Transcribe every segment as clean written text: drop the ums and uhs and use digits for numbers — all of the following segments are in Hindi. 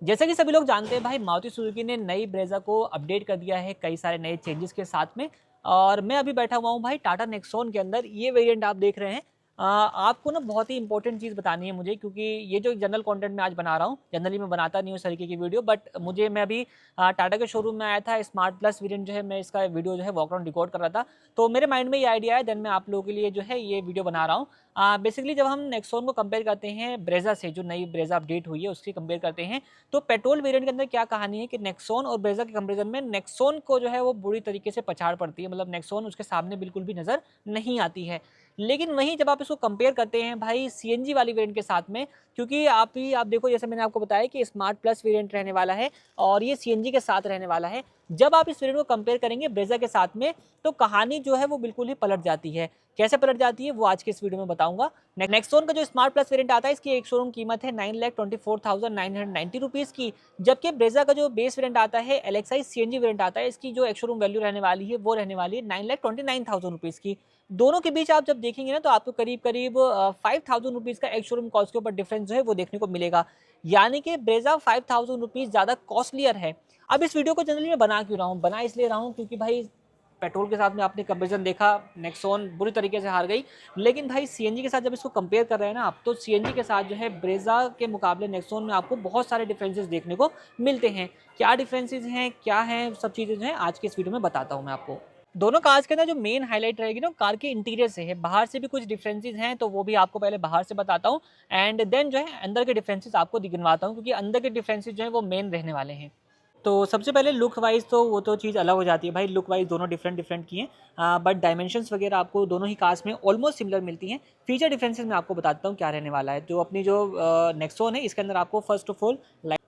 जैसे कि सभी लोग जानते हैं भाई, मारुति सुजुकी ने नई ब्रेजा को अपडेट कर दिया है कई सारे नए चेंजेस के साथ में। और मैं अभी बैठा हुआ हूँ भाई टाटा नेक्सॉन के अंदर। ये वेरिएंट आप देख रहे हैं। आपको ना बहुत ही इंपॉर्टेंट चीज़ बतानी है मुझे, क्योंकि ये जो जनरल कंटेंट मैं आज बना रहा हूँ, जनरली मैं बनाता नहीं हूँ इस तरीके की वीडियो, बट मैं अभी टाटा के शोरूम में आया था। स्मार्ट प्लस वेरिएंट जो है, मैं इसका वीडियो जो है वॉक अराउंड रिकॉर्ड कर रहा था, तो मेरे माइंड में ये आइडिया है, देन मैं आप लोगों के लिए जो है ये वीडियो बना रहा हूँ। बेसिकली जब हम नेक्सॉन को कंपेयर करते हैं ब्रेजा से, जो नई ब्रेजा अपडेट हुई है उसकी कंपेयर करते हैं, तो पेट्रोल वेरिएंट के अंदर क्या कहानी है कि नेक्सॉन और ब्रेजा के कंपैरिजन में नेक्सॉन को जो है वो बुरी तरीके से पछाड़ पड़ती है। मतलब नेक्सॉन उसके सामने बिल्कुल भी नज़र नहीं आती है। लेकिन वहीं जब आप इसको कंपेयर करते हैं भाई सीएनजी वाली वेरिएंट के साथ में, क्योंकि आप देखो, जैसे मैंने आपको बताया कि स्मार्ट प्लस वेरिएंट रहने वाला है और ये सीएनजी के साथ रहने वाला है। जब आप इस वेरिएंट को कंपेयर करेंगे ब्रेजा के साथ में, तो कहानी जो है वो बिल्कुल ही पलट जाती है। कैसे पलट जाती है वो आज के इस वीडियो में बताऊंगा। नेक्सॉन का जो स्मार्ट प्लस वेरिएंट आता है, इसकी एक शोरूम कीमत है 9,24,990 रुपीज़ की। जबकि ब्रेजा का जो बेस वेरिएंट आता है, एलएक्सआई सीएनजी वेरिएंट आता है, इसकी जो एक शोरूम वैल्यू रहने वाली है वो रहने वाली है 9,29,000 रुपीज़ की। दोनों के बीच आप जब देखेंगे ना, तो आपको करीब करीब 5,000 रुपीज़ का एक शोरूम कॉस्ट के ऊपर डिफरेंस जो है वो देखने को मिलेगा। यानी कि ब्रेजा 5,000 रुपीज़ ज़्यादा कॉस्टलियर है। अब इस वीडियो को जनरली मैं बना क्यों रहा हूँ, बना इसलिए रहा हूँ क्योंकि भाई पेट्रोल के साथ में आपने कंपैरिजन देखा, नेक्सॉन बुरी तरीके से हार गई। लेकिन भाई सीएनजी के साथ जब इसको कंपेयर कर रहे हैं ना आप, तो सीएनजी के साथ जो है ब्रेजा के मुकाबले नेक्सॉन में आपको बहुत सारे डिफरेंसेस देखने को मिलते हैं। क्या डिफरेंसेस हैं, क्या हैं, सब चीज़ें जो हैं आज के इस वीडियो में बताता हूँ मैं आपको। दोनों कार्स के अंदर जो मेन हाईलाइट रहेगी ना, कार के इंटीरियर से है। बाहर से भी कुछ डिफरेंसेस हैं, तो वो भी आपको पहले बाहर से बताता हूँ, एंड देन जो है अंदर के डिफरेंसेस आपको गिनवाता हूँ, क्योंकि अंदर के डिफरेंसेस जो है वो मेन रहने वाले हैं। तो सबसे पहले लुक वाइज तो वो तो चीज़ अलग हो जाती है भाई, लुक वाइज दोनों डिफरेंट डिफरेंट की हैं, बट डायमेंशंस वगैरह आपको दोनों ही कार्स में ऑलमोस्ट सिमिलर मिलती हैं। फीचर डिफरेंसेस मैं आपको बताता हूँ क्या रहने वाला है। तो अपनी जो नेक्सॉन है, इसके अंदर आपको फर्स्ट ऑफ ऑल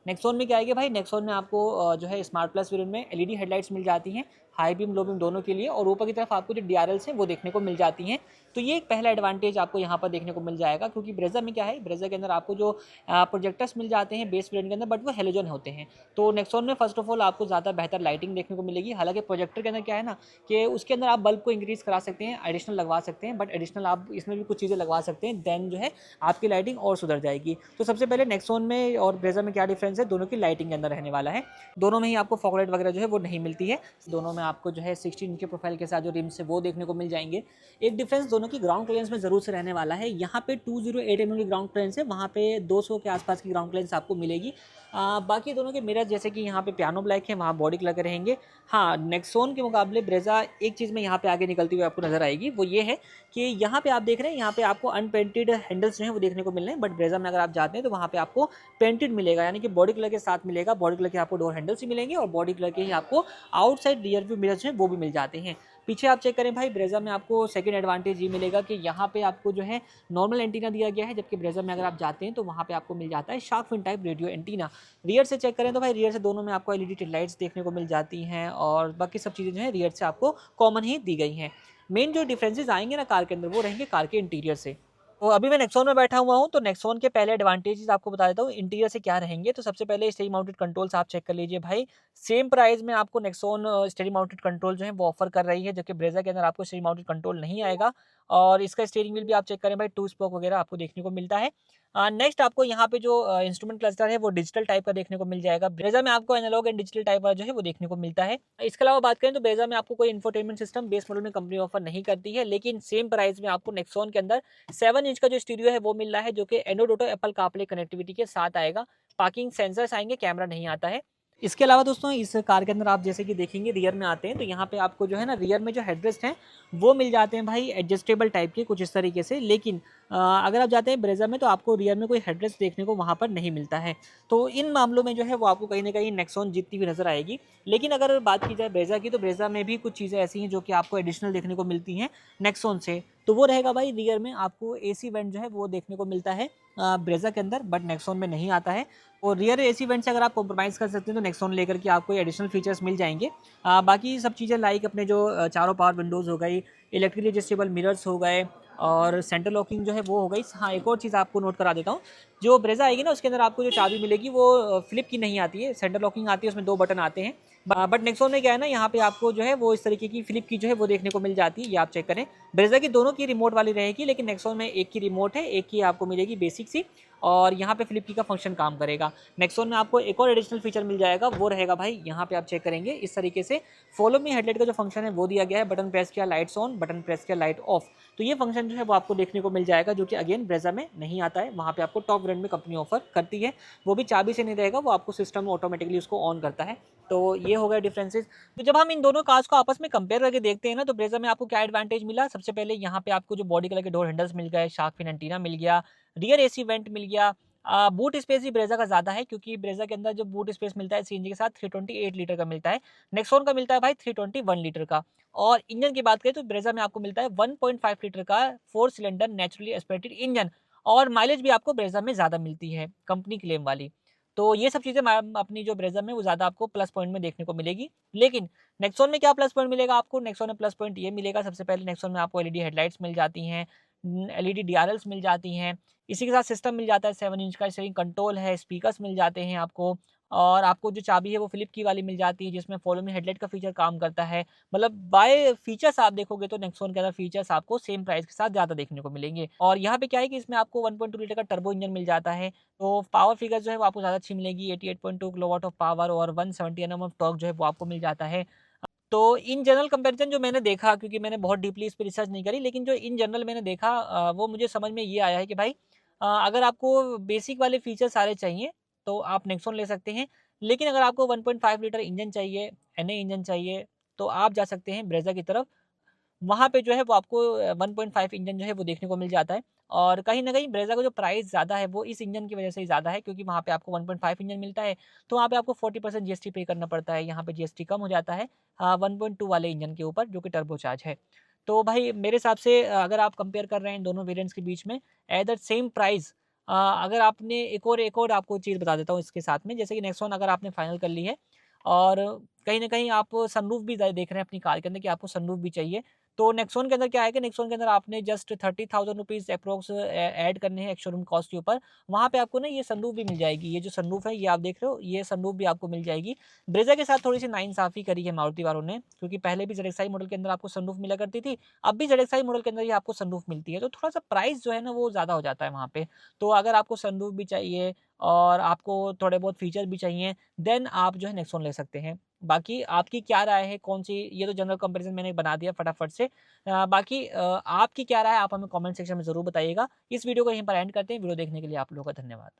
नेक्सॉन में क्या आएगी भाई, नेक्सॉन में आपको जो है स्मार्ट प्लस वेरिएंट में एलईडी हेडलाइट्स मिल जाती हैं, हाई बीम लो बीम दोनों के लिए, और ऊपर की तरफ आपको जो डीआरएल्स हैं वो देखने को मिल जाती हैं। तो ये एक पहला एडवांटेज आपको यहाँ पर देखने को मिल जाएगा, क्योंकि ब्रेजा में क्या है, ब्रेजा के अंदर आपको जो प्रोजेक्टर्स मिल जाते हैं बेस वेरिएंट के अंदर, बट वो हेलोजन होते हैं। तो नेक्सॉन में फर्स्ट ऑफ ऑल आपको ज़्यादा बेहतर लाइटिंग देखने को मिलेगी। हालांकि प्रोजेक्टर के अंदर क्या है ना, कि उसके अंदर आप बल्ब को इंक्रीज करा सकते हैं, एडिशनल लगवा सकते हैं, बट एडिशनल आप इसमें भी कुछ चीज़ें लगवा सकते हैं, देन जो है आपकी लाइटिंग और सुधर जाएगी। तो सबसे पहले नेक्सॉन में और ब्रेजा में क्या डिफरेंस है, दोनों की लाइटिंग के अंदर रहने वाला है। दोनों में ही आपको फॉग लाइट वगैरह जो है वो नहीं मिलती है। दोनों में आपको जो है 16 इंच के प्रोफाइल के साथ जो रिम्स है वो देखने को मिल जाएंगे। एक डिफरेंस दोनों की ग्राउंड क्लियरेंस में जरूर से रहने वाला है। यहाँ पे 208 mm की ग्राउंड क्लियरेंस है, वहाँ पे 200 के आसपास की ग्राउंड क्लियरेंस आपको मिलेगी। बाकी दोनों के मिरर, जैसे कि यहाँ पे पियानो ब्लैक है, वहाँ बॉडी कलर के रहेंगे। हाँ, नेक्सॉन के मुकाबले ब्रेजा एक चीज़ में यहाँ पे आगे निकलती हुई आपको नजर आएगी, वो ये है कि यहाँ पे आप देख रहे हैं, यहाँ पे आपको अनपेंटेड हैंडल्स जो है वो देखने को मिल रहे हैं, बट ब्रेजा में अगर आप जाते हैं तो वहाँ पे आपको पेंटेड मिलेगा, यानी कि बॉडी कलर के साथ मिलेगा। बॉडी कलर के आपको डोर हैंडल्स ही मिलेंगे, और बॉडी कलर के ही आपको आउटसाइड रियर व्यू मिरर्स जो है वो भी मिल जाते हैं। पीछे आप चेक करें भाई, ब्रेजा में आपको सेकंड एडवांटेज ये मिलेगा कि यहाँ पे आपको जो है नॉर्मल एंटीना दिया गया है, जबकि ब्रेजा में अगर आप जाते हैं तो वहाँ पे आपको मिल जाता है shark fin type radio antenna. Rear से चेक करें तो भाई, रियर से दोनों में आपको एलईडी टेल लाइट्स देखने को मिल जाती हैं, और बाकी सब चीज़ें जो है रियर से आपको कॉमन ही दी गई हैं। मेन जो डिफरेंसेस आएंगे ना कार के अंदर, वो रहेंगे कार के इंटीरियर से। तो अभी मैं नेक्सॉन में बैठा हुआ हूँ, तो नेक्सॉन के पहले एडवांटेजेस आपको बता देता हूँ इंटीरियर से क्या रहेंगे। तो सबसे पहले स्टेयरिंग माउंटेड कंट्रोल्स आप चेक कर लीजिए भाई। सेम प्राइस में आपको नेक्सॉन स्टेयरिंग माउंटेड कंट्रोल जो है वो ऑफर कर रही है, जबकि ब्रेजा के अंदर आपको स्टेयरिंग माउंटेड कंट्रोल नहीं आएगा। और इसका स्टीयरिंग व्हील भी आप चेक करें भाई, 2 स्पोक वगैरह आपको देखने को मिलता है। नेक्स्ट आपको यहाँ पे जो इंस्ट्रूमेंट क्लस्टर है वो डिजिटल टाइप का देखने को मिल जाएगा। ब्रेजा में आपको एनालॉग एंड डिजिटल टाइप वाला जो है वो देखने को मिलता है। इसके अलावा बात करें तो ब्रेजा में आपको कोई इंफोटेनमेंट सिस्टम बेस मॉडल में कंपनी ऑफर नहीं करती है, लेकिन सेम प्राइस में आपको नेक्सॉन के अंदर 7 इंच का जो स्टीरियो है वो मिल रहा है, जो कि Android auto Apple CarPlay connectivity के साथ आएगा। पार्किंग सेंसर्स आएंगे, कैमरा नहीं आता है। इसके अलावा दोस्तों, इस कार के अंदर आप जैसे कि देखेंगे, रियर में आते हैं तो यहाँ पे आपको जो है ना, रियर में जो हेडरेस्ट हैं वो मिल जाते हैं भाई एडजस्टेबल टाइप के कुछ इस तरीके से। लेकिन अगर आप जाते हैं ब्रेजा में तो आपको रियर में कोई हेडरेस्ट देखने को वहाँ पर नहीं मिलता है। तो इन मामलों में जो है वो आपको कहीं ना कहीं नेक्सॉन जीतती हुई नजर आएगी। लेकिन अगर बात की जाए ब्रेजा की, तो ब्रेजा में भी कुछ चीज़ें ऐसी हैं जो कि आपको एडिशनल देखने को मिलती हैं नेक्सॉन से। तो वो रहेगा भाई, रियर में आपको एसी वेंट जो है वो देखने को मिलता है ब्रेजा के अंदर, बट नेक्सॉन में नहीं आता है। और रियर एसी वेंट से अगर आप कॉम्प्रोमाइज़ कर सकते हैं तो नेक्सॉन लेकर के आपको एडिशनल फीचर्स मिल जाएंगे। बाकी सब चीज़ें लाइक अपने जो चारों पावर विंडोज़ हो गई, इलेक्ट्रिक एडजस्टेबल मिरर्स हो गए, और सेंटर लॉकिंग जो है वो हो गई। हाँ, एक और चीज़ आपको नोट करा देता हूँ, जो ब्रेजा आएगी ना उसके अंदर आपको जो चाबी मिलेगी वो फ्लिप की नहीं आती है, सेंटर लॉकिंग आती है, उसमें 2 बटन आते हैं। बट नेक्सॉन में क्या है ना, यहाँ पे आपको जो है वो इस तरीके की फ्लिप की जो है वो देखने को मिल जाती है। ये आप चेक करें, ब्रेजा की दोनों की रिमोट वाली रहेगी, लेकिन नेक्सॉन में एक की रिमोट है, एक की आपको मिलेगी बेसिक सी। और यहाँ पे फ्लिप की का फंक्शन काम करेगा। नेक्सॉन में आपको एक और एडिशनल फीचर मिल जाएगा, वो रहेगा भाई यहाँ पे आप चेक करेंगे इस तरीके से फॉलो मी हेडलाइट का जो फंक्शन है वो दिया गया है। बटन प्रेस किया लाइट्स ऑन, बटन प्रेस किया लाइट ऑफ। तो ये फंक्शन जो है वो आपको देखने को मिल जाएगा, जो कि अगेन ब्रेजा में नहीं आता है। वहाँ पे आपको टॉप वेरिएंट में कंपनी ऑफर करती है, वो भी चाबी से नहीं रहेगा, वो आपको सिस्टम में ऑटोमेटिकली उसको ऑन करता है। तो ये हो गया डिफरेंसेस। तो जब हम इन दोनों कार्स को आपस में कंपेयर करके देखते हैं ना, तो ब्रेजा में आपको क्या एडवांटेज मिला। सबसे पहले यहाँ पे आपको जो बॉडी कलर के डोर हैंडल्स मिल गए, शार्क फिन एंटीना मिल गया, रियर एसी वेंट मिल गया। बूट स्पेस भी ब्रेजा का ज़्यादा है, क्योंकि ब्रेजा के अंदर जो बूट स्पेस मिलता है सीएनजी के साथ 328 लीटर का मिलता है। नेक्सॉन का मिलता है भाई 321 लीटर का। और इंजन की बात करें तो ब्रेजा में आपको मिलता है 1.5 लीटर का 4 सिलेंडर नेचुरली एस्पिरेटेड इंजन। और माइलेज भी आपको ब्रेजा में ज़्यादा मिलती है, कंपनी क्लेम वाली। तो ये सब चीज़ें अपनी जो ब्रेजा में वो ज़्यादा आपको प्लस पॉइंट में देखने को मिलेगी। लेकिन नेक्सॉन में क्या प्लस पॉइंट मिलेगा आपको? नेक्सॉन में प्लस पॉइंट ये मिलेगा, सबसे पहले नेक्सॉन में आपको एलईडी हेडलाइट्स मिल जाती हैं, एलईडी डीआरएल्स मिल जाती हैं। इसी के साथ सिस्टम मिल जाता है, 7 इंच का स्टीयरिंग कंट्रोल है, स्पीकर्स मिल जाते हैं आपको। और आपको जो चाबी है वो फ्लिप की वाली मिल जाती है, जिसमें फॉलो मी हेडलाइट का फीचर काम करता है। मतलब बाय फीचर्स आप देखोगे तो नेक्सॉन के अंदर फीचर्स आपको सेम प्राइस के साथ ज़्यादा देखने को मिलेंगे। और यहाँ पे क्या है कि इसमें आपको 1.2 लीटर का टर्बो इंजन मिल जाता है। तो पावर फिगर जो है वो आपको ज़्यादा अच्छी मिलेगी, 88.2 किलोवाट ऑफ पावर और 170 एनएम ऑफ टॉर्क जो है वो आपको मिल जाता है। तो इन जनरल कंपैरिज़न जो मैंने देखा, क्योंकि मैंने बहुत डीपली इस पे रिसर्च नहीं करी, लेकिन जो इन जनरल मैंने देखा वो मुझे समझ में ये आया है कि भाई अगर आपको बेसिक वाले फीचर सारे चाहिए तो आप नेक्सॉन ले सकते हैं। लेकिन अगर आपको 1.5 लीटर इंजन चाहिए, एनए इंजन चाहिए, तो आप जा सकते हैं ब्रेज़ा की तरफ। वहाँ पे जो है वो आपको 1.5 इंजन जो है वो देखने को मिल जाता है। और कहीं न कहीं ब्रेज़ा का जो प्राइस ज़्यादा है वो इस इंजन की वज़ह से ही ज़्यादा है, क्योंकि वहाँ पे आपको 1.5 इंजन मिलता है, तो वहाँ पे आपको 40% जीएसटी पे करना पड़ता है। यहाँ पे जीएसटी कम हो जाता है 1.2 वाले इंजन के ऊपर, जो कि टर्बोचार्ज है। तो भाई मेरे हिसाब से अगर आप कंपेयर कर रहे हैं इन दोनों वेरिएंट्स के बीच में एट द सेम प्राइस, अगर आपने एक और आपको चीज़ बता देता हूँ इसके साथ में, जैसे कि नेक्सॉन अगर आपने फाइनल कर ली है और कहीं न कहीं आप सनरूफ भी देख रहे हैं अपनी कार के अंदर कि आपको सनरूफ भी चाहिए। तो नेक्सॉन के अंदर क्या है कि नेक्सॉन के अंदर आपने जस्ट 30,000 रुपीज़ एप्रॉक्स ऐड करने हैं एक्स शोरूम कॉस्ट के ऊपर। वहाँ पे आपको ना ये सनरूफ भी मिल जाएगी। ये जो सनरूफ है ये आप देख रहे हो, ये सनरूफ भी आपको मिल जाएगी। ब्रेज़ा के साथ थोड़ी-सी नाइंसाफ़ी करी है मारुति वालों ने, क्योंकि पहले भी ज़ेडएक्सआई मॉडल के अंदर आपको सनरूफ मिला करती थी, अब भी ज़ेडएक्सआई मॉडल के अंदर ही आपको सनरूफ मिलती है। तो थोड़ा-सा प्राइस जो है ना वो ज़्यादा हो जाता है वहाँ पे। तो अगर आपको सनरूफ भी चाहिए और आपको थोड़े बहुत फीचर भी चाहिए, देन आप जो है नेक्सॉन ले सकते हैं। बाकी आपकी क्या राय है, कौन-सी, ये तो जनरल कंपैरिज़न मैंने बना दिया फटाफट से। बाकी आपकी क्या राय है, आप हमें कमेंट सेक्शन में ज़रूर बताइएगा। इस वीडियो को यहीं पर एंड करते हैं। वीडियो देखने के लिए आप लोगों का धन्यवाद।